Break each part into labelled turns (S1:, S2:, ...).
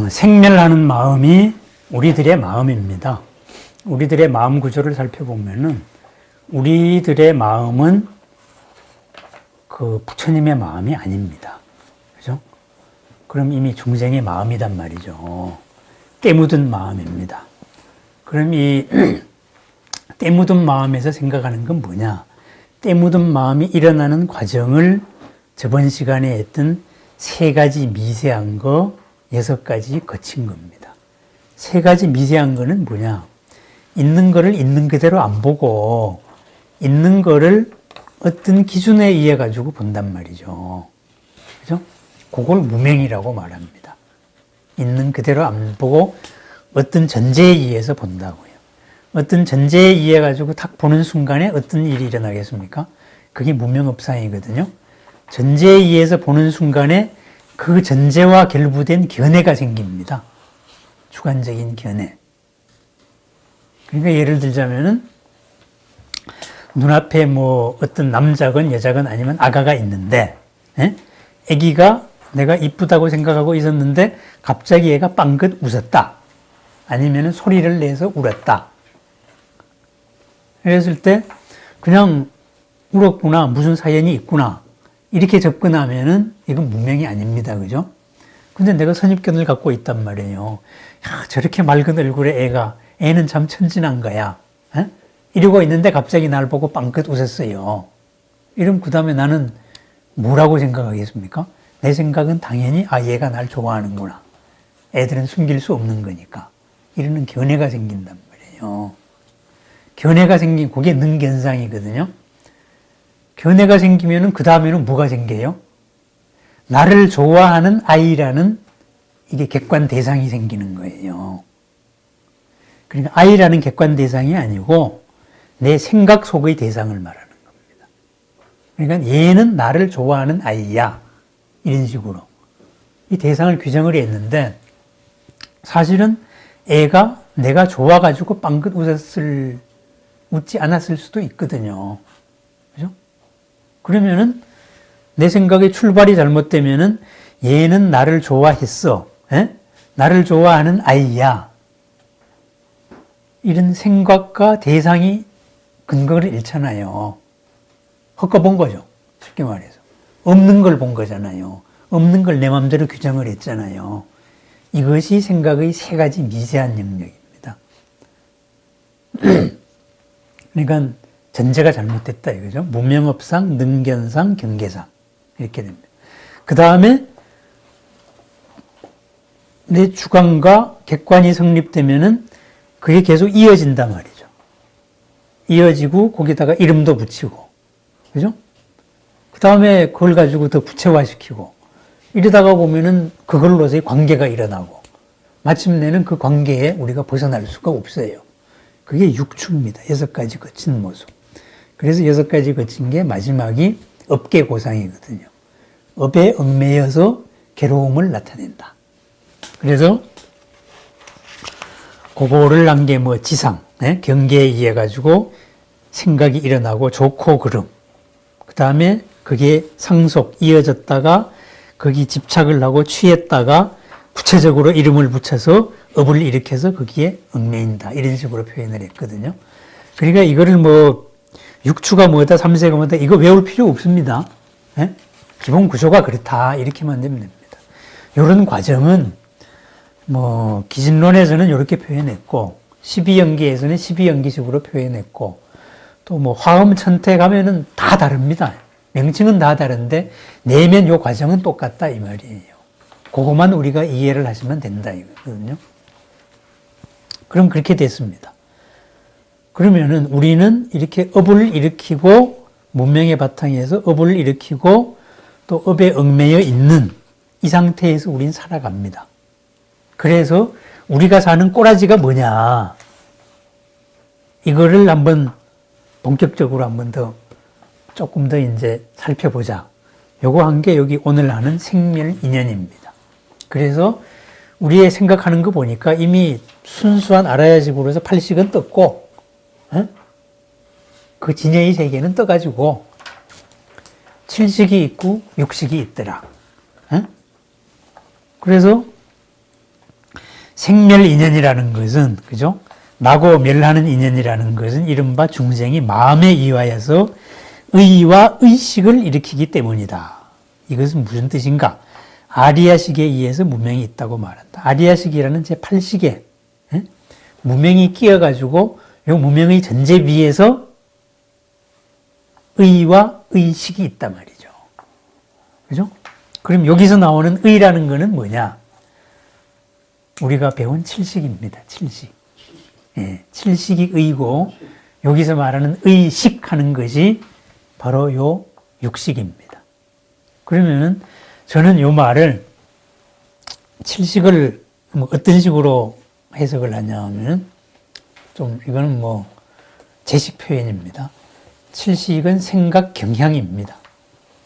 S1: 생멸하는 마음이 우리들의 마음입니다. 우리들의 마음 구조를 살펴보면은 우리들의 마음은 그 부처님의 마음이 아닙니다. 그죠? 그럼 이미 중생의 마음이단 말이죠. 때묻은 마음입니다. 그럼 이 때묻은 마음에서 생각하는 건 뭐냐? 때묻은 마음이 일어나는 과정을 저번 시간에 했던 3가지 미세한 거, 6가지 거친 겁니다. 3가지 미세한 거는 뭐냐? 있는 거를 있는 그대로 안 보고 있는 거를 어떤 기준에 의해 가지고 본단 말이죠. 그죠? 그걸 무명이라고 말합니다. 있는 그대로 안 보고 어떤 전제에 의해서 본다고요. 어떤 전제에 의해 가지고 딱 보는 순간에 어떤 일이 일어나겠습니까? 그게 무명업상이거든요. 전제에 의해서 보는 순간에 그 전제와 결부된 견해가 생깁니다. 주관적인 견해. 그러니까 예를 들자면은 눈앞에 뭐 어떤 남자건 여자건 아니면 아가가 있는데, 아기가 내가 이쁘다고 생각하고 있었는데 갑자기 얘가 빵긋 웃었다. 아니면 소리를 내서 울었다. 그랬을 때 그냥 울었구나, 무슨 사연이 있구나, 이렇게 접근하면은 이건 무명이 아닙니다. 그죠? 근데 내가 선입견을 갖고 있단 말이에요. 야, 저렇게 맑은 얼굴의 애는 참 천진한 거야. 이러고 있는데 갑자기 날 보고 빵긋 웃었어요. 이러면 그 다음에 나는 뭐라고 생각하겠습니까? 내 생각은 당연히 얘가 날 좋아하는구나. 애들은 숨길 수 없는 거니까. 이러는 견해가 생긴단 말이에요. 견해가 생긴 그게 능견상이거든요. 견해가 생기면은 그 다음에는 뭐가 생겨요? 나를 좋아하는 아이라는 이게 객관 대상이 생기는 거예요. 그러니까 아이라는 객관 대상이 아니고 내 생각 속의 대상을 말하는 겁니다. 그러니까 얘는 나를 좋아하는 아이야. 이런 식으로. 이 대상을 규정을 했는데 사실은 애가 내가 좋아가지고 빵긋 웃지 않았을 수도 있거든요. 그죠? 그러면은 내 생각의 출발이 잘못되면은 얘는 나를 좋아했어. 나를 좋아하는 아이야. 이런 생각과 대상이 근거를 잃잖아요. 헛거 거죠. 쉽게 말해서. 없는 걸 본 거잖아요. 없는 걸 내 마음대로 규정을 했잖아요. 이것이 생각의 3가지 미세한 영역입니다. 그러니까 전제가 잘못됐다 이거죠. 무명업상, 능견상, 경계상 이렇게 됩니다. 그 다음에 내 주관과 객관이 성립되면은 그게 계속 이어진단 말이죠. 이어지고 거기다가 이름도 붙이고, 그죠? 그 다음에 그걸 가지고 더 구체화시키고 이러다가 보면은 그걸로서의 관계가 일어나고 마침내는 그 관계에 우리가 벗어날 수가 없어요. 그게 육추입니다. 6가지 거친 모습. 그래서 6가지 거친 게 마지막이 업계고상이거든요. 업에 얽매여서 괴로움을 나타낸다. 그래서 그거를 한 게 뭐 지상, 경계에 의해 가지고 생각이 일어나고 좋고 그름. 그 다음에 그게 상속, 이어졌다가 거기 집착을 하고 취했다가 구체적으로 이름을 붙여서 업을 일으켜서 거기에 얽매인다. 이런 식으로 표현을 했거든요. 그러니까 이거를 뭐 육추가 뭐다, 삼세가 뭐다 이거 외울 필요 없습니다. 기본 구조가 그렇다. 이렇게만 되면 됩니다. 이런 과정은 뭐 기진론에서는 이렇게 표현했고 12연기에서는 12연기식으로 표현했고 또 뭐 화엄천태 가면은 다 다릅니다. 명칭은 다 다른데 내면 요 과정은 똑같다 이 말이에요. 그것만 우리가 이해를 하시면 된다 이거거든요. 그럼 그렇게 됐습니다. 그러면은 우리는 이렇게 업을 일으키고 문명의 바탕에서 업을 일으키고 또 업에 얽매여 있는 이 상태에서 우리는 살아갑니다. 그래서 우리가 사는 꼬라지가 뭐냐 이거를 한번 본격적으로 한번 더 조금 더 이제 살펴보자. 요거 한 게 여기 오늘 하는 생멸인연입니다. 그래서 우리의 생각하는 거 보니까 이미 순수한 알아야지구로 해서 8식은 떴고 그 진여의 세계는 떠가지고 7식이 있고 6식이 있더라. 그래서 생멸인연이라는 것은, 그죠? 나고 멸하는 인연이라는 것은 이른바 중생이 마음에 의하여서 의와 의식을 일으키기 때문이다. 이것은 무슨 뜻인가? 아리야식에 의해서 무명이 있다고 말한다. 아리야식이라는 제8식에 무명이 끼어가지고 이 무명의 전제 위에서 의와 의식이 있단 말이죠. 그죠? 그럼 여기서 나오는 의라는 것은 뭐냐? 우리가 배운 칠식입니다. 칠식. 예, 칠식이 의고 여기서 말하는 의식하는 것이 바로 요 육식입니다. 그러면은 저는 요 말을 칠식을 뭐 어떤 식으로 해석을 하냐면 좀 이거는 뭐 제식 표현입니다. 칠식은 생각 경향입니다.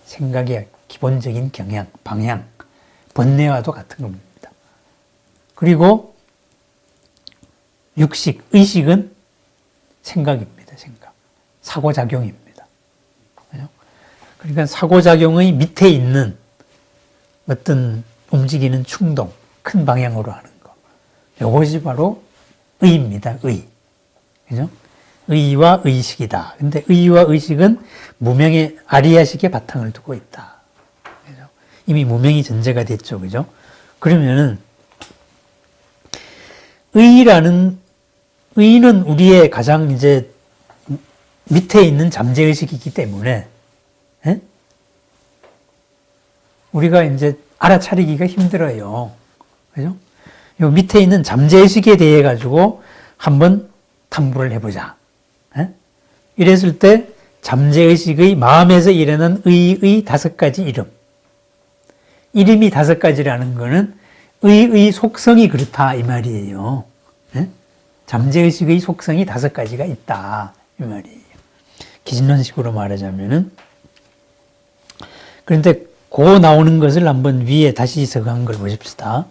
S1: 생각의 기본적인 경향, 방향, 번뇌와도 같은 겁니다. 그리고 육식, 의식은 생각입니다. 생각. 사고작용입니다. 그러니까 사고작용의 밑에 있는 어떤 움직이는 충동, 큰 방향으로 하는 거. 이것이 바로 의입니다. 의. 그죠? 의와 의식이다. 근데 의와 의식은 무명의 아리야식의 바탕을 두고 있다. 그죠? 이미 무명이 전제가 됐죠. 그죠? 그러면은 의는 우리의 가장 이제 밑에 있는 잠재의식이기 때문에, 에? 우리가 이제 알아차리기가 힘들어요. 그죠? 요 밑에 있는 잠재의식에 대해 가지고 한번 탐구를 해보자. 에? 이랬을 때 잠재의식의 마음에서 일어난 의의 5가지 이름. 이름이 5가지라는 거는 의의 속성이 그렇다 이 말이에요. 네? 잠재의식의 속성이 5가지가 있다 이 말이에요. 기진론식으로 말하자면은. 그런데 그 나오는 것을 한번 위에 다시 적은 걸 보십시다.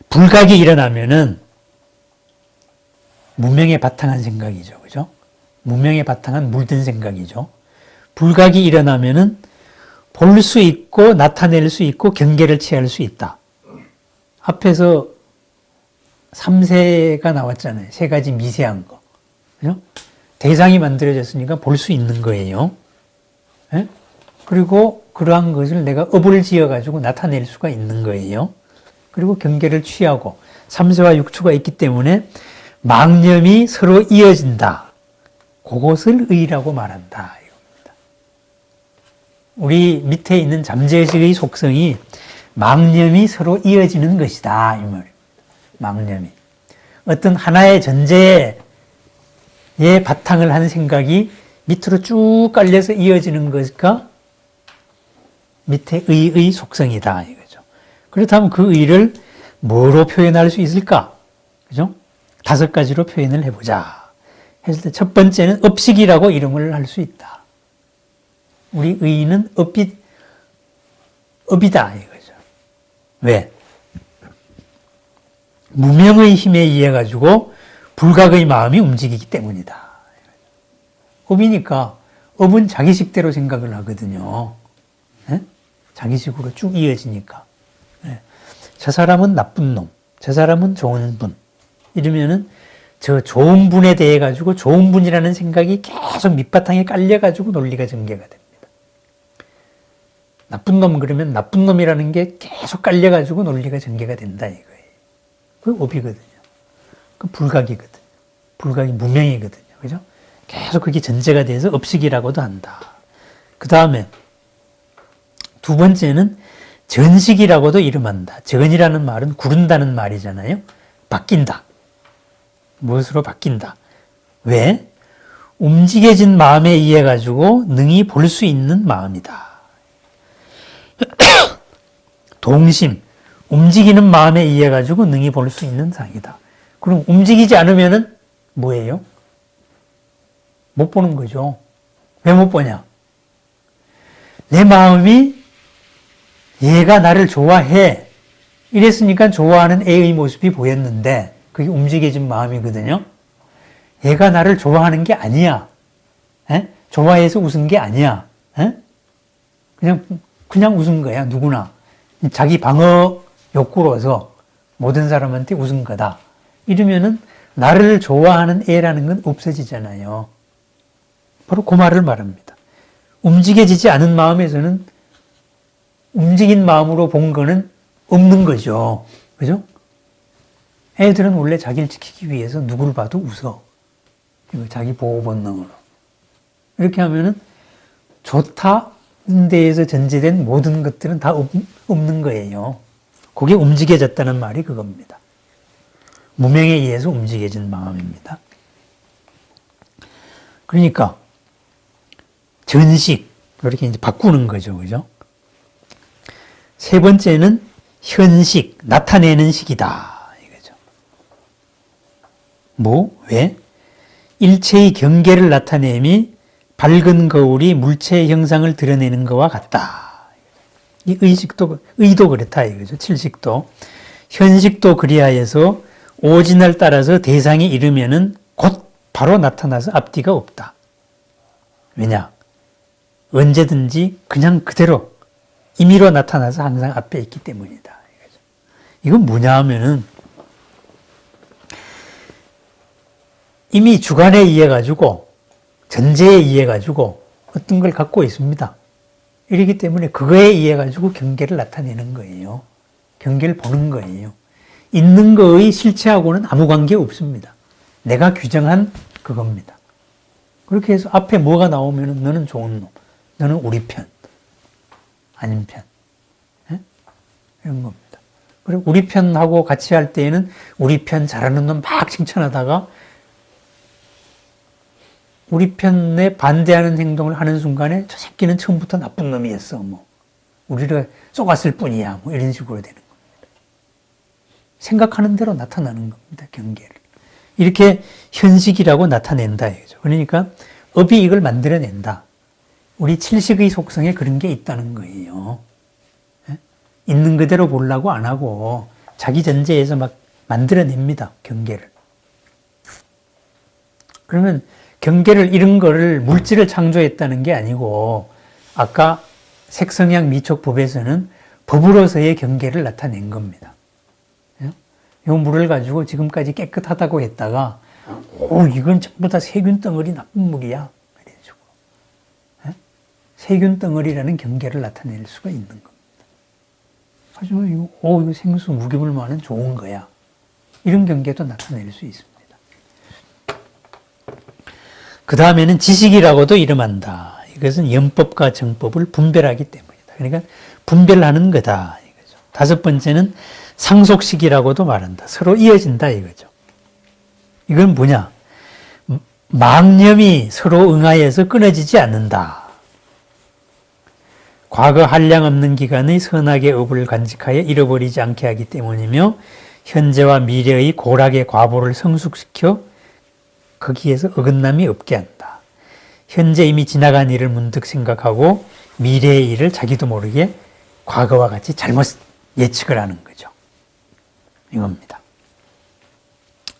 S1: 불각이 일어나면은 무명에 바탕한 생각이죠, 그죠? 무명에 바탕한 물든 생각이죠. 불각이 일어나면은 볼 수 있고 나타낼 수 있고 경계를 취할 수 있다. 앞에서 3세가 나왔잖아요. 3가지 미세한 거. 그죠? 대상이 만들어졌으니까 볼 수 있는 거예요. 네? 그리고 그러한 것을 내가 업을 지어가지고 나타낼 수가 있는 거예요. 그리고 경계를 취하고 3세와 6추가 있기 때문에 망념이 서로 이어진다. 그것을 의라고 말한다. 이겁니다. 우리 밑에 있는 잠재의식의 속성이 망념이 서로 이어지는 것이다. 이 말입니다. 망념이. 어떤 하나의 전제에 바탕을 한 생각이 밑으로 쭉 깔려서 이어지는 것과 밑에 의의 속성이다. 이거죠. 그렇다면 그 의를 뭐로 표현할 수 있을까? 그죠? 5가지로 표현을 해보자. 했을 때 첫 번째는 업식이라고 이름을 할 수 있다. 우리 의는 업이다. 이거죠. 왜? 무명의 힘에 의해 가지고 불각의 마음이 움직이기 때문이다. 업이니까 업은 자기식대로 생각을 하거든요. 네? 자기식으로 쭉 이어지니까. 네. 저 사람은 나쁜 놈, 저 사람은 좋은 분. 이러면은 저 좋은 분에 대해 가지고 좋은 분이라는 생각이 계속 밑바탕에 깔려 가지고 논리가 전개가 됩니다. 나쁜 놈 그러면 나쁜 놈이라는 게 계속 깔려 가지고 논리가 전개가 된다 이거예요. 그 업이거든요. 그 불각이거든요. 불각이 무명이거든요. 그죠? 계속 그게 전제가 돼서 업식이라고도 한다. 그 다음에 두 번째는 전식이라고도 이름한다. 전이라는 말은 구른다는 말이잖아요. 바뀐다. 무엇으로 바뀐다. 왜? 움직여진 마음에 의해 가지고 능히 볼 수 있는 마음이다. 동심, 움직이는 마음에 의해 가지고 능히 볼 수 있는 상이다. 그럼 움직이지 않으면은 뭐예요? 못 보는 거죠. 왜 못 보냐? 내 마음이 얘가 나를 좋아해. 이랬으니까 좋아하는 애의 모습이 보였는데 그게 움직여진 마음이거든요. 얘가 나를 좋아하는 게 아니야. 에? 좋아해서 웃은 게 아니야. 에? 그냥 웃은 거야, 누구나. 자기 방어 욕구로서 모든 사람한테 웃은 거다. 이러면은 나를 좋아하는 애라는 건 없어지잖아요. 바로 그 말을 말합니다. 움직여지지 않은 마음에서는 움직인 마음으로 본 거는 없는 거죠. 그죠? 애들은 원래 자기를 지키기 위해서 누구를 봐도 웃어. 이거 자기 보호 본능으로. 이렇게 하면은 좋다는 데에서 전제된 모든 것들은 다 없는 거예요. 그게 움직여졌다는 말이 그겁니다. 무명에 의해서 움직여진 마음입니다. 그러니까 전식 이렇게 이제 바꾸는 거죠, 그죠? 세 번째는 현식, 나타내는 식이다 이거죠. 뭐 왜? 일체의 경계를 나타내미 밝은 거울이 물체의 형상을 드러내는 것과 같다. 이 의도 그렇다 이거죠. 칠식도. 현식도 그리하여서 오진을 따라서 대상이 이르면은 곧 바로 나타나서 앞뒤가 없다. 왜냐? 언제든지 그냥 그대로 임의로 나타나서 항상 앞에 있기 때문이다. 이건 뭐냐 하면은 이미 주관에 의해 가지고 전제에 의해 가지고 어떤 걸 갖고 있습니다. 이러기 때문에 그거에 의해 가지고 경계를 나타내는 거예요. 경계를 보는 거예요. 있는 거의 실체하고는 아무 관계 없습니다. 내가 규정한 그겁니다. 그렇게 해서 앞에 뭐가 나오면 너는 좋은 놈, 너는 우리 편, 아닌 편. 네? 이런 겁니다. 그리고 우리 편하고 같이 할 때에는 우리 편 잘하는 놈 막 칭찬하다가 우리 편에 반대하는 행동을 하는 순간에 저 새끼는 처음부터 나쁜 놈이었어. 뭐 우리를 쏘갔을 뿐이야. 뭐 이런 식으로 되는 겁니다. 생각하는 대로 나타나는 겁니다. 경계를. 이렇게 현식이라고 나타낸다 이거죠. 그러니까 업이 이걸 만들어낸다. 우리 칠식의 속성에 그런 게 있다는 거예요. 있는 그대로 보려고 안 하고 자기 전제에서 막 만들어냅니다. 경계를. 그러면 경계를 이런 거를 물질을 창조했다는 게 아니고 아까 색성향 미촉법에서는 법으로서의 경계를 나타낸 겁니다. 이 물을 가지고 지금까지 깨끗하다고 했다가 이건 전부 다 세균 덩어리 나쁜 물이야. 이런 식으로. 세균 덩어리라는 경계를 나타낼 수가 있는 겁니다. 하지만 이거 생수 무기물만은 좋은 거야. 이런 경계도 나타낼 수 있습니다. 그 다음에는 지식이라고도 이름한다. 이것은 연법과 정법을 분별하기 때문이다. 그러니까 분별하는 거다. 이거죠. 다섯 번째는 상속식이라고도 말한다. 서로 이어진다 이거죠. 이건 뭐냐? 망념이 서로 응하여서 끊어지지 않는다. 과거 한량 없는 기간의 선악의 업을 간직하여 잃어버리지 않게 하기 때문이며 현재와 미래의 고락의 과보를 성숙시켜 거기에서 어긋남이 없게 한다. 현재 이미 지나간 일을 문득 생각하고 미래의 일을 자기도 모르게 과거와 같이 잘못 예측을 하는 거죠. 이겁니다.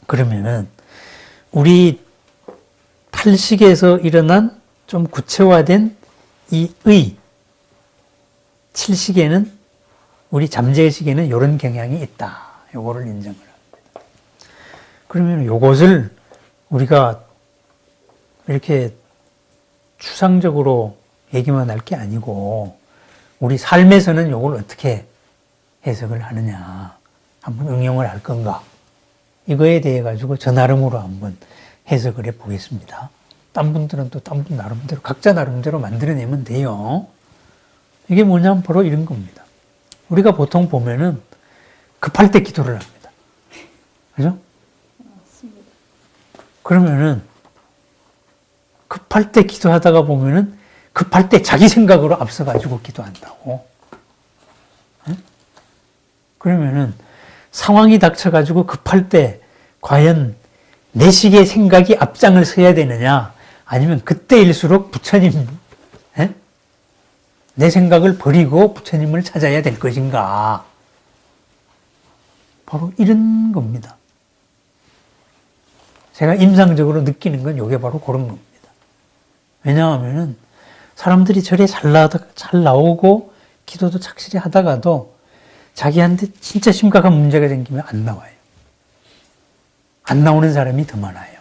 S1: 그러면은 우리 팔식에서 일어난 좀 구체화된 이 칠식에는 우리 잠재의식에는 이런 경향이 있다. 요거를 인정을 합니다. 그러면 요것을 우리가 이렇게 추상적으로 얘기만 할 게 아니고 우리 삶에서는 요걸 어떻게 해석을 하느냐 한번 응용을 할 건가 이거에 대해 가지고 저 나름으로 한번 해석을 해 보겠습니다. 딴 분들은 또 딴 분 나름대로 각자 나름대로 만들어내면 돼요. 이게 뭐냐면 바로 이런 겁니다. 우리가 보통 보면은 급할 때 기도를 합니다. 그죠? 그러면은 급할 때 기도하다가 보면은 급할 때 자기 생각으로 앞서가지고 기도한다고. 그러면은 상황이 닥쳐가지고 급할 때 과연 내 식의 생각이 앞장을 서야 되느냐 아니면 그때일수록 부처님 내 생각을 버리고 부처님을 찾아야 될 것인가 바로 이런 겁니다. 제가 임상적으로 느끼는 건 이게 바로 그런 겁니다. 왜냐하면은 사람들이 절에 잘 나오고 기도도 착실히 하다가도 자기한테 진짜 심각한 문제가 생기면 안 나와요. 안 나오는 사람이 더 많아요.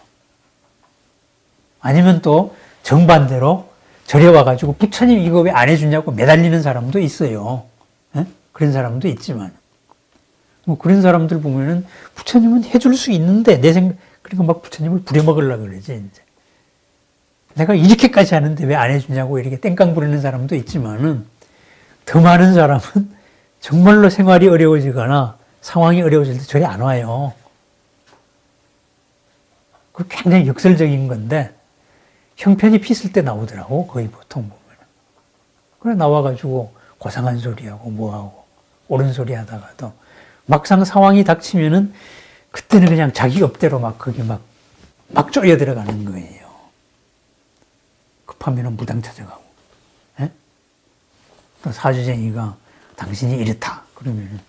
S1: 아니면 또 정반대로 절에 와가지고 부처님 이거 왜 안 해주냐고 매달리는 사람도 있어요. 예? 그런 사람도 있지만 뭐 그런 사람들 보면은 부처님은 해줄 수 있는데 내 생각 그리고 막 부처님을 부려먹으려고 그러지 이제. 내가 이렇게까지 하는데 왜 안 해주냐고 이렇게 땡깡 부리는 사람도 있지만은 더 많은 사람은 정말로 생활이 어려워지거나 상황이 어려워질 때 절에 안 와요. 그 굉장히 역설적인 건데 형편이 비쓸 때 나오더라고 거의 보통 보면. 그래 나와가지고 고상한 소리하고 뭐하고 옳은 소리 하다가도 막상 상황이 닥치면은 그때는 그냥 자기 업대로 막 거기 막 쪼여 들어가는 거예요. 급하면은 무당 찾아가고, 예? 또 사주쟁이가 당신이 이렇다 그러면은,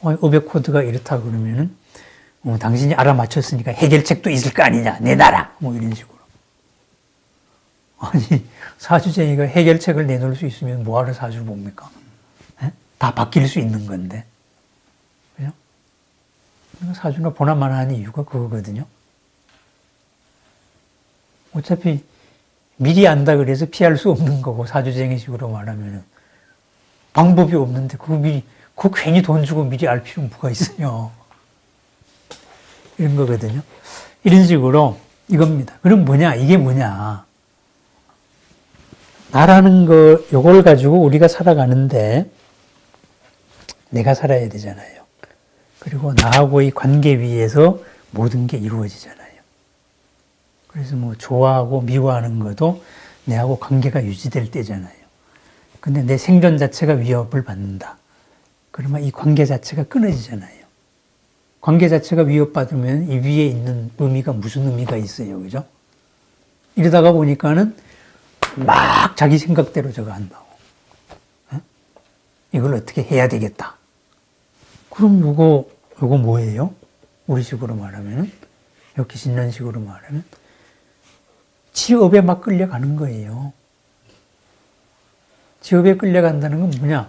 S1: 어백 코드가 이렇다 그러면은, 당신이 알아맞혔으니까 해결책도 있을 거 아니냐, 내놔라! 뭐 이런 식으로. 아니, 사주쟁이가 해결책을 내놓을 수 있으면 뭐하러 사주 봅니까? 예? 다 바뀔 수 있는 건데. 그죠? 사주나 보나마나 하는 이유가 그거거든요. 어차피 미리 안다 그래서 피할 수 없는 거고, 사주쟁이식으로 말하면은. 방법이 없는데, 그거 괜히 돈 주고 미리 알 필요는 뭐가 있어요. 이런 거거든요. 이런 식으로 이겁니다. 그럼 뭐냐? 이게 뭐냐? 나라는 거, 요걸 가지고 우리가 살아가는데, 내가 살아야 되잖아요. 그리고 나하고의 관계 위에서 모든 게 이루어지잖아요. 그래서 뭐 좋아하고 미워하는 것도 내하고 관계가 유지될 때잖아요. 근데 내 생존 자체가 위협을 받는다. 그러면 이 관계 자체가 끊어지잖아요. 관계 자체가 위협받으면 이 위에 있는 의미가 무슨 의미가 있어요. 그죠? 이러다가 보니까는 막 자기 생각대로 저거 한다고. 에? 이걸 어떻게 해야 되겠다. 그럼 요거 뭐예요? 우리식으로 말하면은, 이렇게 신론식으로 말하면, 지업에 막 끌려가는 거예요. 지업에 끌려간다는 건 뭐냐?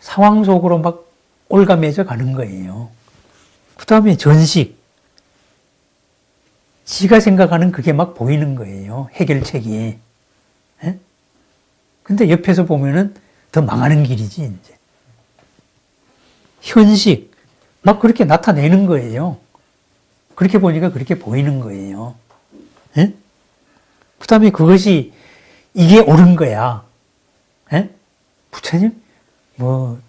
S1: 상황 속으로 막 올가매져 가는 거예요. 그 다음에 전식. 지가 생각하는 그게 막 보이는 거예요. 해결책이. 예? 근데 옆에서 보면은 더 망하는 길이지, 이제. 현식. 막 그렇게 나타내는 거예요. 그렇게 보니까 그렇게 보이는 거예요. 예? 그 다음에 그것이 이게 옳은 거야. 예? 부처님?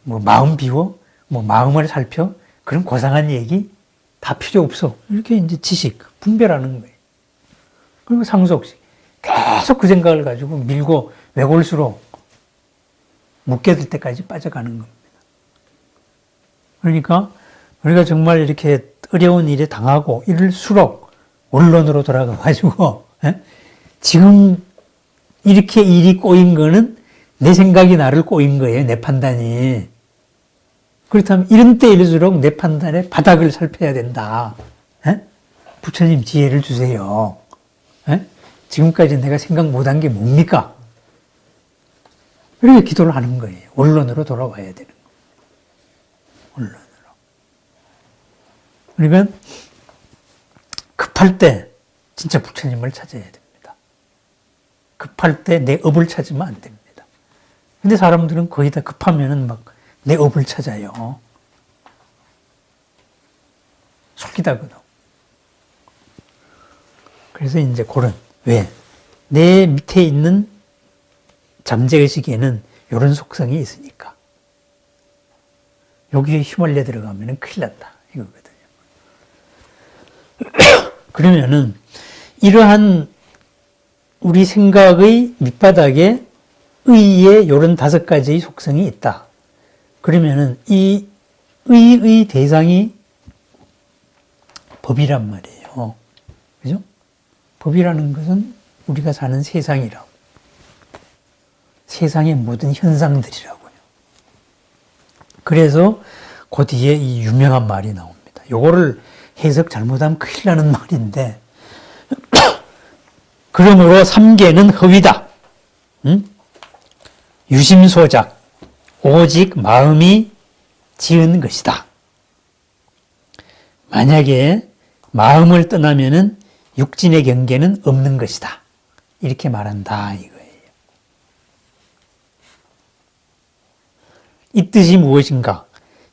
S1: 마음 비워? 마음을 살펴? 그런 고상한 얘기? 다 필요 없어. 이렇게 이제 지식, 분별하는 거예요. 그리고 상속식. 계속 그 생각을 가지고 밀고 외골수로 묻게 될 때까지 빠져가는 겁니다. 그러니까 우리가 정말 이렇게 어려운 일에 당하고 이럴수록 원론으로 돌아가가지고, 지금 이렇게 일이 꼬인 거는 내 생각이 나를 꼬인 거예요. 내 판단이. 그렇다면 이런 때일수록 내 판단의 바닥을 살펴야 된다. 부처님 지혜를 주세요. 지금까지 내가 생각 못한 게 뭡니까? 이렇게 기도를 하는 거예요. 원론으로 돌아와야 되는 거예요. 원론으로. 그러니까 급할 때 진짜 부처님을 찾아야 됩니다. 급할 때 내 업을 찾으면 안 됩니다. 근데 사람들은 거의 다 급하면은 막 내 업을 찾아요. 속이다거든. 그래서 이제 그런, 왜? 내 밑에 있는 잠재의식에는 이런 속성이 있으니까. 여기에 휘말려 들어가면 큰일 난다. 이거거든요. 그러면은, 이러한 우리 생각의 밑바닥에 의의 이런 5가지의 속성이 있다. 그러면은 이 의의 대상이 법이란 말이에요. 그죠? 법이라는 것은 우리가 사는 세상이라고. 세상의 모든 현상들이라고요. 그래서 그 뒤에 이 유명한 말이 나옵니다. 요거를 해석 잘못하면 큰일 나는 말인데, 그러므로 3계는 허위다. 유심소작, 오직 마음이 지은 것이다. 만약에 마음을 떠나면은 육진의 경계는 없는 것이다. 이렇게 말한다 이거예요. 이 뜻이 무엇인가?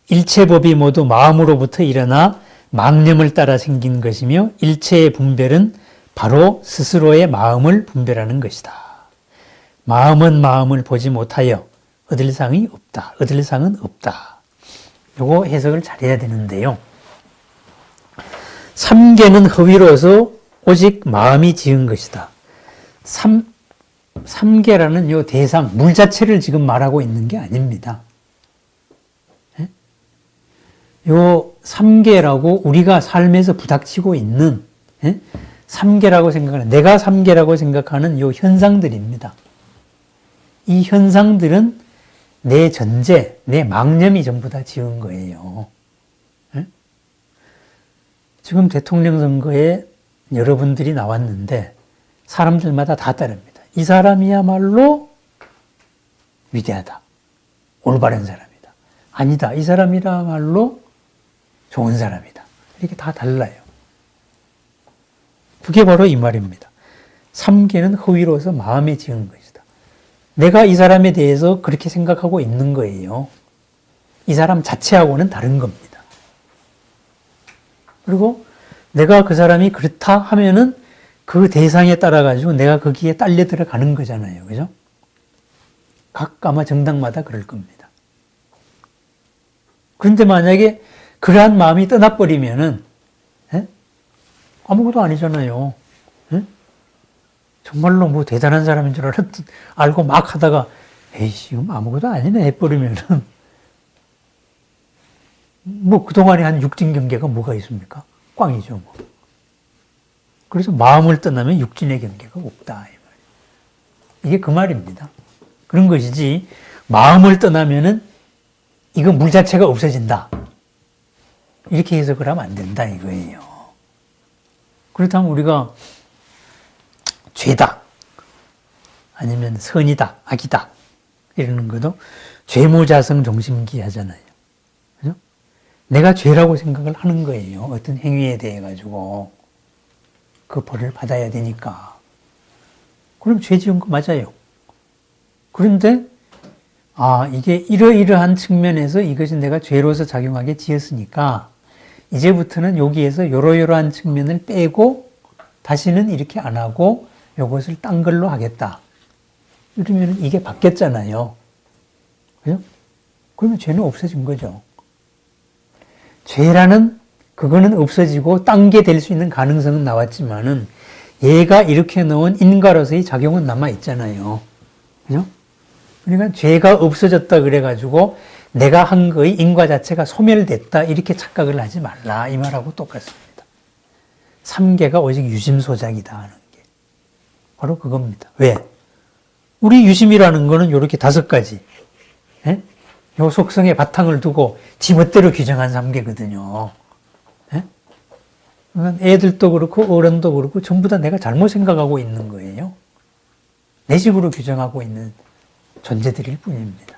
S1: 일체법이 모두 마음으로부터 일어나 망념을 따라 생긴 것이며 일체의 분별은 바로 스스로의 마음을 분별하는 것이다. 마음은 마음을 보지 못하여 얻을 상이 없다. 얻을 상은 없다. 요거 해석을 잘해야 되는데요. 삼계는 허위로서 오직 마음이 지은 것이다. 삼계라는 요 대상, 물 자체를 지금 말하고 있는 게 아닙니다. 요 삼계라고 우리가 삶에서 부닥치고 있는 삼계라고 생각하는, 내가 삼계라고 생각하는 요 현상들입니다. 이 현상들은 내 전제, 내 망념이 전부 다 지은 거예요. 지금 대통령 선거에 여러분들이 나왔는데 사람들마다 다 따릅니다. 이 사람이야말로 위대하다. 올바른 사람이다. 아니다. 이 사람이야말로 좋은 사람이다. 이렇게 다 달라요. 그게 바로 이 말입니다. 삼계는 허위로서 마음에 지은 것이다. 내가 이 사람에 대해서 그렇게 생각하고 있는 거예요. 이 사람 자체하고는 다른 겁니다. 그리고 내가 그 사람이 그렇다 하면은 그 대상에 따라 가지고 내가 거기에 딸려 들어가는 거잖아요. 그죠? 각 아마 정당마다 그럴 겁니다. 그런데 만약에 그러한 마음이 떠나버리면은 아무것도 아니잖아요. 정말로 뭐 대단한 사람인 줄 알고 막 하다가 에이씨, 지금 아무것도 아니네 해버리면은 뭐 그동안에 한 육진 경계가 뭐가 있습니까? 꽝이죠. 뭐. 그래서 마음을 떠나면 육진의 경계가 없다. 이 말이에요. 이게 그 말입니다. 그런 것이지 마음을 떠나면은 이거 물 자체가 없어진다. 이렇게 해석을 하면 안 된다 이거예요. 그렇다면 우리가 죄다 아니면 선이다, 악이다 이러는 것도 죄무자성 정심기 하잖아요. 그죠? 내가 죄라고 생각을 하는 거예요. 어떤 행위에 대해 가지고 그 벌을 받아야 되니까. 그럼 죄 지은 거 맞아요. 그런데 이게 이러이러한 측면에서 이것이 내가 죄로서 작용하게 지었으니까 이제부터는 여기에서 이러이러한 측면을 빼고 다시는 이렇게 안 하고 이것을 딴 걸로 하겠다. 이러면 이게 바뀌었잖아요. 그죠? 그러면 죄는 없어진 거죠. 죄라는 그거는 없어지고 딴 게 될 수 있는 가능성은 나왔지만은 얘가 이렇게 놓은 인과로서의 작용은 남아 있잖아요. 그죠? 그러니까 죄가 없어졌다 그래가지고 내가 한 거의 인과 자체가 소멸됐다 이렇게 착각을 하지 말라 이 말하고 똑같습니다. 삼계가 오직 유심소작이다 하는 게 바로 그겁니다. 왜? 우리 유심이라는 거는 이렇게 5가지 요 속성의 바탕을 두고 지멋대로 규정한 삼계거든요. 그러니까 애들도 그렇고 어른도 그렇고 전부 다 내가 잘못 생각하고 있는 거예요. 내 식으로 규정하고 있는 존재들일 뿐입니다.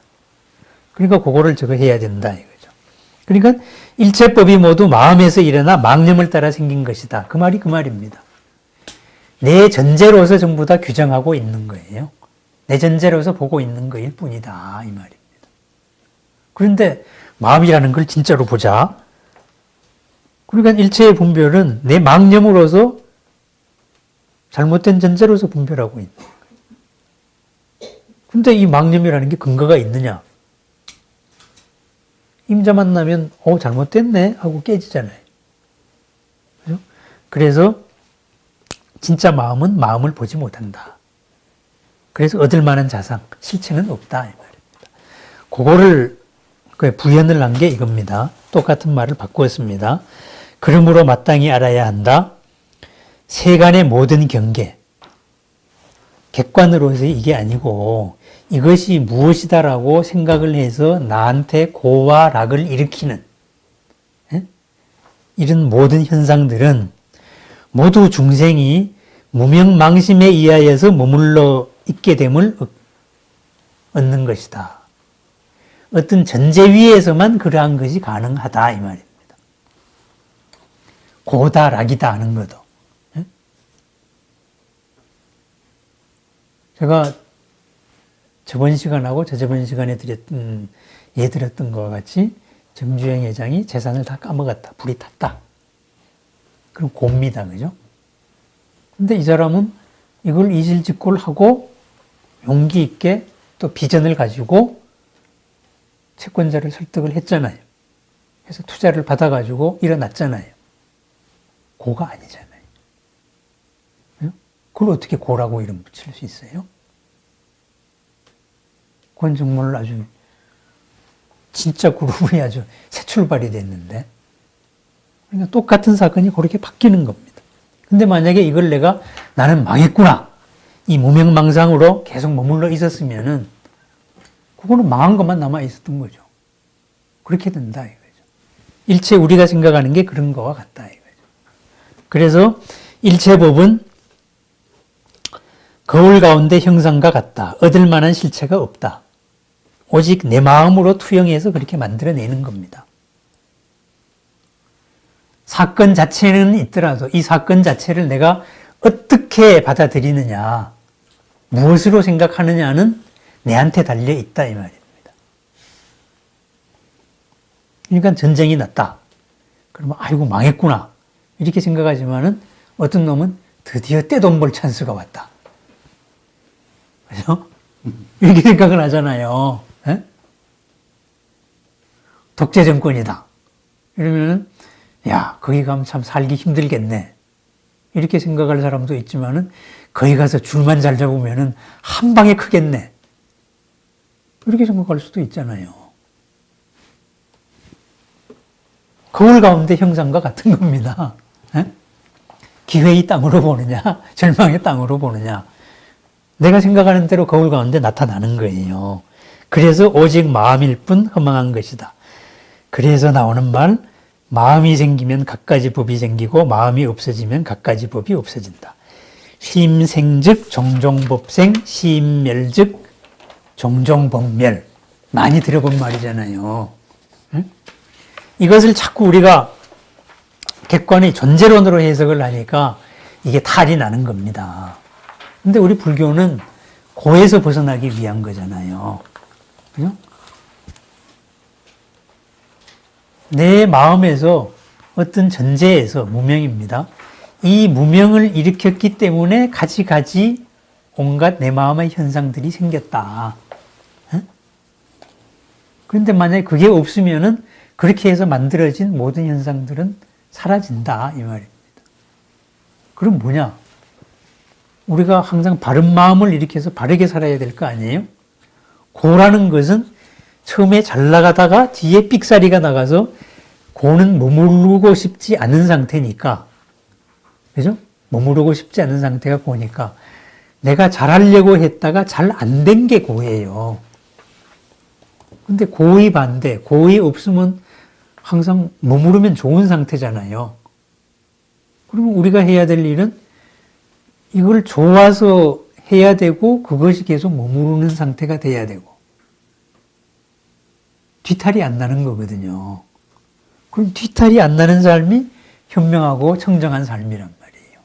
S1: 그러니까 그거를 저거 해야 된다 이거죠. 그러니까 일체법이 모두 마음에서 일어나 망념을 따라 생긴 것이다. 그 말이 그 말입니다. 내 전제로서 전부 다 규정하고 있는 거예요. 내 전제로서 보고 있는 거일 뿐이다 이 말입니다. 그런데 마음이라는 걸 진짜로 보자. 그러니까 일체의 분별은 내 망념으로서 잘못된 전제로서 분별하고 있는 거예요. 근데 이 망념이라는 게 근거가 있느냐? 임자 만나면 잘못됐네 하고 깨지잖아요. 그죠? 그래서 진짜 마음은 마음을 보지 못한다. 그래서 얻을 만한 자상, 실체는 없다 이 말입니다. 그거를 부연을 한 게 이겁니다. 똑같은 말을 바꾸었습니다. 그러므로 마땅히 알아야 한다. 세간의 모든 경계, 객관으로서 이게 아니고 이것이 무엇이다라고 생각을 해서 나한테 고와 락을 일으키는 이런 모든 현상들은 모두 중생이 무명망심에 의하여서 머물러 있게 됨을 얻는 것이다. 어떤 전제 위에서만 그러한 것이 가능하다 이 말입니다. 고다, 락이다 하는 것도. 예? 제가 저번 시간하고 저저번 시간에 드렸던 것과 같이 정주행 회장이 재산을 다 까먹었다. 불이 탔다. 그럼 고입니다. 그죠? 근데 이 사람은 이걸 이실직고를 하고 용기 있게 또 비전을 가지고 채권자를 설득을 했잖아요. 그래서 투자를 받아가지고 일어났잖아요. 고가 아니잖아요. 그걸 어떻게 고라고 이름 붙일 수 있어요? 그건 정말 아주 진짜 그룹이 아주 새 출발이 됐는데, 그러니까 똑같은 사건이 그렇게 바뀌는 겁니다. 근데 만약에 이걸 나는 망했구나, 이 무명망상으로 계속 머물러 있었으면은 그거는 망한 것만 남아 있었던 거죠. 그렇게 된다 이거죠. 일체 우리가 생각하는 게 그런 거와 같다 이거죠. 그래서 일체법은 거울 가운데 형상과 같다. 얻을 만한 실체가 없다. 오직 내 마음으로 투영해서 그렇게 만들어내는 겁니다. 사건 자체는 있더라도 이 사건 자체를 내가 어떻게 받아들이느냐, 무엇으로 생각하느냐는 내한테 달려있다 이 말입니다. 그러니까 전쟁이 났다. 그러면 아이고 망했구나 이렇게 생각하지만은 어떤 놈은 드디어 떼돈 벌 찬스가 왔다. 그죠? 이렇게 생각을 하잖아요. 에? 독재 정권이다. 이러면은 야 거기 가면 참 살기 힘들겠네. 이렇게 생각할 사람도 있지만은 거기 가서 줄만 잘 잡으면은 한 방에 크겠네. 이렇게 생각할 수도 있잖아요. 거울 가운데 형상과 같은 겁니다. 에? 기회의 땅으로 보느냐, 절망의 땅으로 보느냐. 내가 생각하는 대로 거울 가운데 나타나는 거예요. 그래서 오직 마음일 뿐 허망한 것이다. 그래서 나오는 말, 마음이 생기면 갖가지 법이 생기고 마음이 없어지면 갖가지 법이 없어진다. 심생즉 종종법생, 심멸즉 종종법멸. 많이 들어본 말이잖아요. 응? 이것을 자꾸 우리가 객관의 존재론으로 해석을 하니까 이게 탈이 나는 겁니다. 근데 우리 불교는 고에서 벗어나기 위한 거잖아요. 그죠? 내 마음에서 어떤 전제에서 무명입니다. 이 무명을 일으켰기 때문에 가지가지 온갖 내 마음의 현상들이 생겼다. 그런데 만약에 그게 없으면은 그렇게 해서 만들어진 모든 현상들은 사라진다 이 말입니다. 그럼 뭐냐? 우리가 항상 바른 마음을 일으켜서 바르게 살아야 될 거 아니에요? 고라는 것은 처음에 잘 나가다가 뒤에 삑사리가 나가서 고는 머무르고 싶지 않은 상태니까, 그죠? 머무르고 싶지 않은 상태가 고니까 내가 잘하려고 했다가 잘 안 된 게 고예요. 근데 고의 반대, 고의 없으면 항상 머무르면 좋은 상태잖아요. 그러면 우리가 해야 될 일은 이걸 좋아서 해야 되고 그것이 계속 머무르는 상태가 돼야 되고 뒤탈이 안 나는 거거든요. 그럼 뒤탈이 안 나는 삶이 현명하고 청정한 삶이란 말이에요.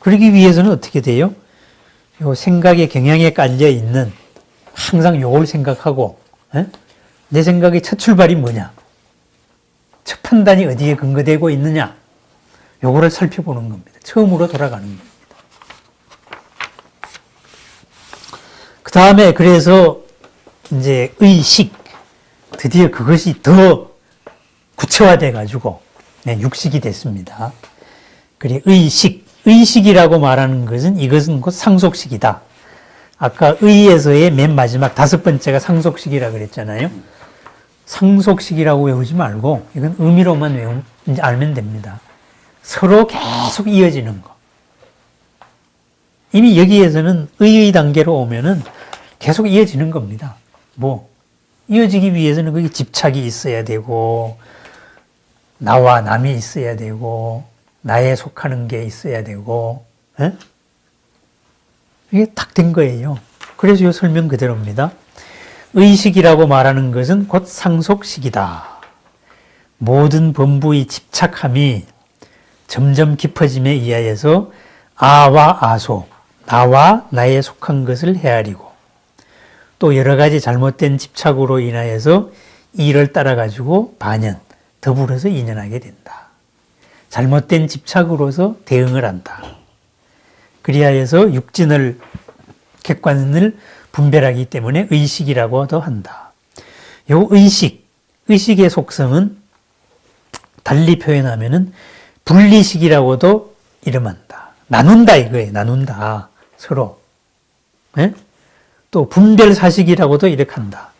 S1: 그러기 위해서는 어떻게 돼요? 요 생각의 경향에 깔려 있는 항상 요걸 생각하고 내 생각의 첫 출발이 뭐냐? 첫 판단이 어디에 근거되고 있느냐? 요거를 살펴보는 겁니다. 처음으로 돌아가는 겁니다. 그 다음에 그래서 이제 의식, 드디어 그것이 더 구체화돼 가지고 육식이 됐습니다. 그래 의식이라고 말하는 것은 이것은 곧 상속식이다. 아까 의에서의 맨 마지막 5번째가 상속식이라 그랬잖아요. 상속식이라고 외우지 말고 이건 의미로만 알면 됩니다. 서로 계속 이어지는 거. 이미 여기에서는 의의 단계로 오면은 계속 이어지는 겁니다. 이어지기 위해서는 거기 집착이 있어야 되고, 나와 남이 있어야 되고, 나에 속하는 게 있어야 되고, 이게 딱 된 거예요. 그래서 이 설명 그대로입니다. 의식이라고 말하는 것은 곧 상속식이다. 모든 범부의 집착함이 점점 깊어짐에 의하여서 아와 아소, 나와 나에 속한 것을 헤아리고 또 여러 가지 잘못된 집착으로 인하여서 이를 따라가지고 반연, 더불어서 인연하게 된다. 잘못된 집착으로서 대응을 한다. 그리하여서 육진을, 객관을 분별하기 때문에 의식이라고도 한다. 요 의식의 속성은 달리 표현하면은 분리식이라고도 이름한다. 나눈다 이거예요. 나눈다. 서로. 네? 또 분별사식이라고도 이렇게 한다.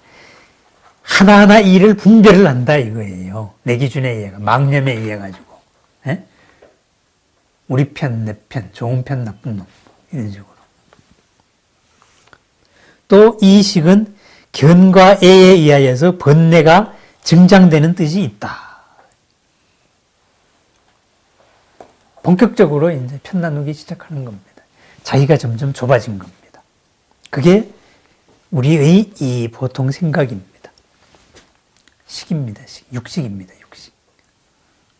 S1: 하나하나 일을 분별을 한다 이거예요. 내 기준에 의해, 망념에 의해 가지고. 네? 우리 편, 내 편, 좋은 편, 나쁜 놈. 이런 식으로. 또 이 식은 견과 애에 의하여서 번뇌가 증장되는 뜻이 있다. 본격적으로 이제 편 나누기 시작하는 겁니다. 자기가 점점 좁아진 겁니다. 그게 우리의 이 보통 생각입니다. 식입니다. 육식입니다. 육식.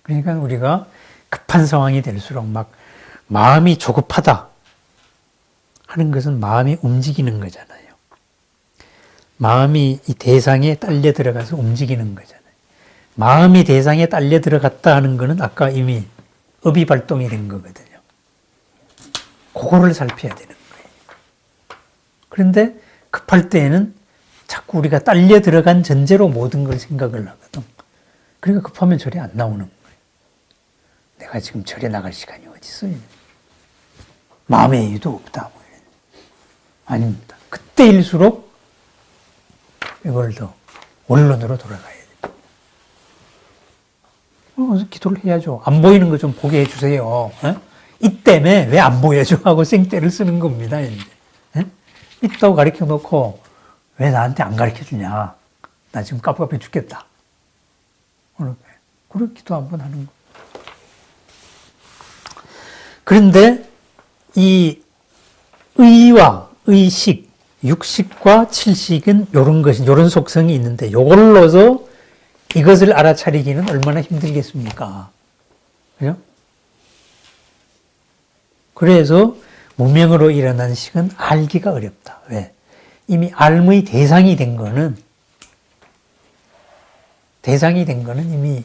S1: 그러니까 우리가 급한 상황이 될수록 막 마음이 조급하다 하는 것은 마음이 움직이는 거잖아요. 마음이 이 대상에 딸려 들어가서 움직이는 거잖아요. 마음이 대상에 딸려 들어갔다 하는 것은 아까 이미 업이 발동이 된 거거든요. 그거를 살펴야 되는 거예요. 그런데 급할 때에는 자꾸 우리가 딸려 들어간 전제로 모든 걸 생각을 하거든. 그러니까 급하면 절에 안 나오는 거예요. 내가 지금 절에 나갈 시간이 어디 있어요? 마음의 여유도 없다. 뭐 아닙니다. 그때일수록 이걸 더 원론으로 돌아가야 돼요. 그래서 기도를 해야죠. 안 보이는 거 좀 보게 해주세요. 이 때문에 왜 안 보여줘? 하고 생떼를 쓰는 겁니다. 이제. 있다고 가르쳐 놓고 왜 나한테 안 가르쳐 주냐? 나 지금 깝깝해 죽겠다. 그렇게 기도 한번 하는 거. 그런데 이 의와 의식, 육식과 칠식은 이런 속성이 있는데 이걸로서 이것을 알아차리기는 얼마나 힘들겠습니까? 그죠? 그래서 무명으로 일어난 식은 알기가 어렵다. 왜? 이미 알의 대상이 된 거는 이미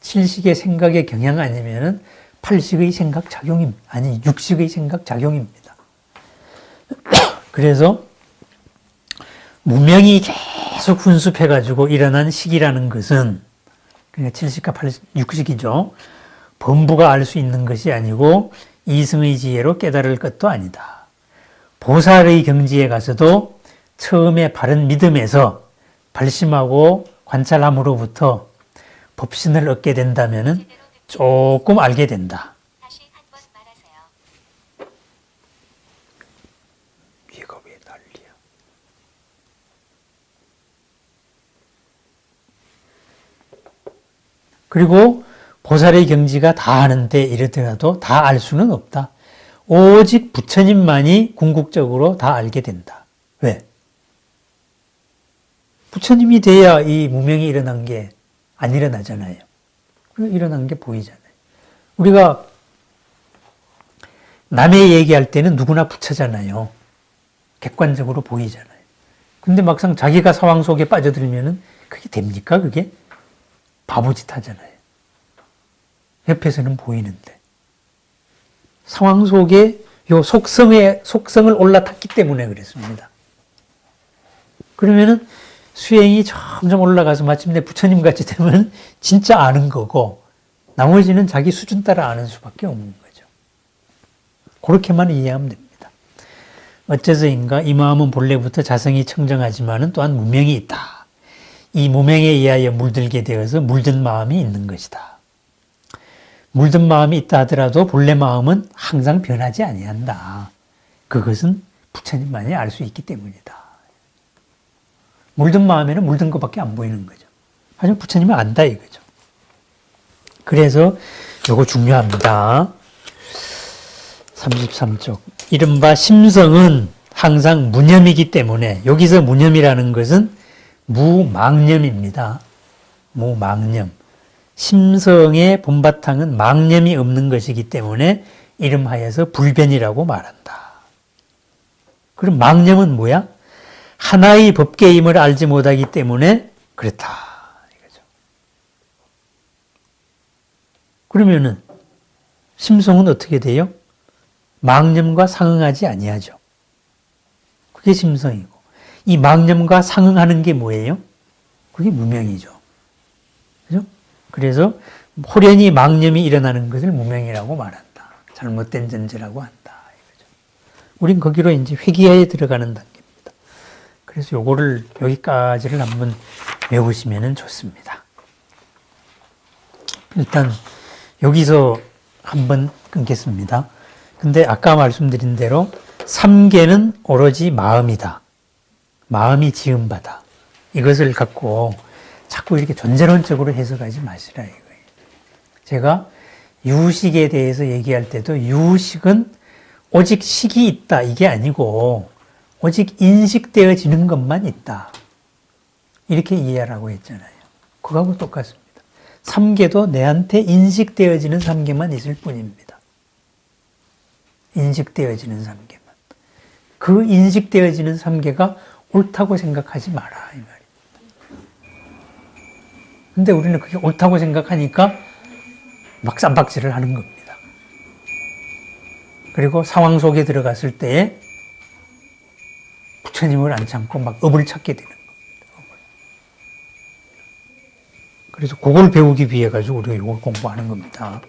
S1: 칠식의 생각의 경향 아니면은 팔식의 생각 작용입니다. 아니, 육식의 생각 작용입니다. 그래서 무명이 계속 훈습해가지고 일어난 식이라는 것은, 그러니까 칠식과 육식이죠. 범부가 알 수 있는 것이 아니고 이승의 지혜로 깨달을 것도 아니다. 보살의 경지에 가서도 처음에 바른 믿음에서 발심하고 관찰함으로부터 법신을 얻게 된다면 조금 알게 된다.
S2: 다시 한번 말하세요.
S1: 얘가 왜 난리야? 그리고 보살의 경지가 다 아는데 이르더라도 다 알 수는 없다. 오직 부처님만이 궁극적으로 다 알게 된다. 왜? 부처님이 돼야 이 무명이 일어난 게 안 일어나잖아요. 일어난 게 보이잖아요. 우리가 남의 얘기할 때는 누구나 부처잖아요. 객관적으로 보이잖아요. 근데 막상 자기가 상황 속에 빠져들면은 그게 됩니까? 그게? 바보짓 하잖아요. 옆에서는 보이는데. 상황 속에 요 속성을 올라탔기 때문에 그랬습니다. 그러면은 수행이 점점 올라가서 마침내 부처님 같이 되면 진짜 아는 거고, 나머지는 자기 수준 따라 아는 수밖에 없는 거죠. 그렇게만 이해하면 됩니다. 어째서인가 이 마음은 본래부터 자성이 청정하지만은 또한 무명이 있다. 이 무명에 의하여 물들게 되어서 물든 마음이 있는 것이다. 물든 마음이 있다 하더라도 본래 마음은 항상 변하지 아니한다. 그것은 부처님만이 알 수 있기 때문이다. 물든 마음에는 물든 것밖에 안 보이는 거죠. 하지만 부처님은 안다 이거죠. 그래서 이거 중요합니다. 33쪽. 이른바 심성은 항상 무념이기 때문에 여기서 무념이라는 것은 무망념입니다. 무망념. 심성의 본바탕은 망념이 없는 것이기 때문에 이름하여서 불변이라고 말한다. 그럼 망념은 뭐야? 하나의 법계임을 알지 못하기 때문에 그렇다. 이거죠. 그러면은 심성은 어떻게 돼요? 망념과 상응하지 아니하죠. 그게 심성이고, 이 망념과 상응하는 게 뭐예요? 그게 무명이죠. 그죠? 그래서 호련히 망념이 일어나는 것을 무명이라고 말한다. 잘못된 전제라고 한다. 이거죠. 우린 거기로 이제 회귀하에 들어가는 단계입니다. 그래서 요거를 여기까지를 한번 외우시면 좋습니다. 일단 여기서 한번 끊겠습니다. 근데 아까 말씀드린 대로 삼계는 오로지 마음이다. 마음이 지은 바다. 이것을 갖고 자꾸 이렇게 존재론적으로 해석하지 마시라 이거예요. 제가 유식에 대해서 얘기할 때도 유식은 오직 식이 있다 이게 아니고 오직 인식되어지는 것만 있다. 이렇게 이해하라고 했잖아요. 그거하고 똑같습니다. 삼계도 내한테 인식되어지는 삼계만 있을 뿐입니다. 인식되어지는 삼계만. 그 인식되어지는 삼계가 옳다고 생각하지 마라 이 말입니다. 근데 우리는 그게 옳다고 생각하니까 막 쌈박질을 하는 겁니다. 그리고 상황 속에 들어갔을 때에 부처님을 안 참고 막 업을 찾게 되는 겁니다. 업을. 그래서 그걸 배우기 위해 가지고 우리가 이걸 공부하는 겁니다.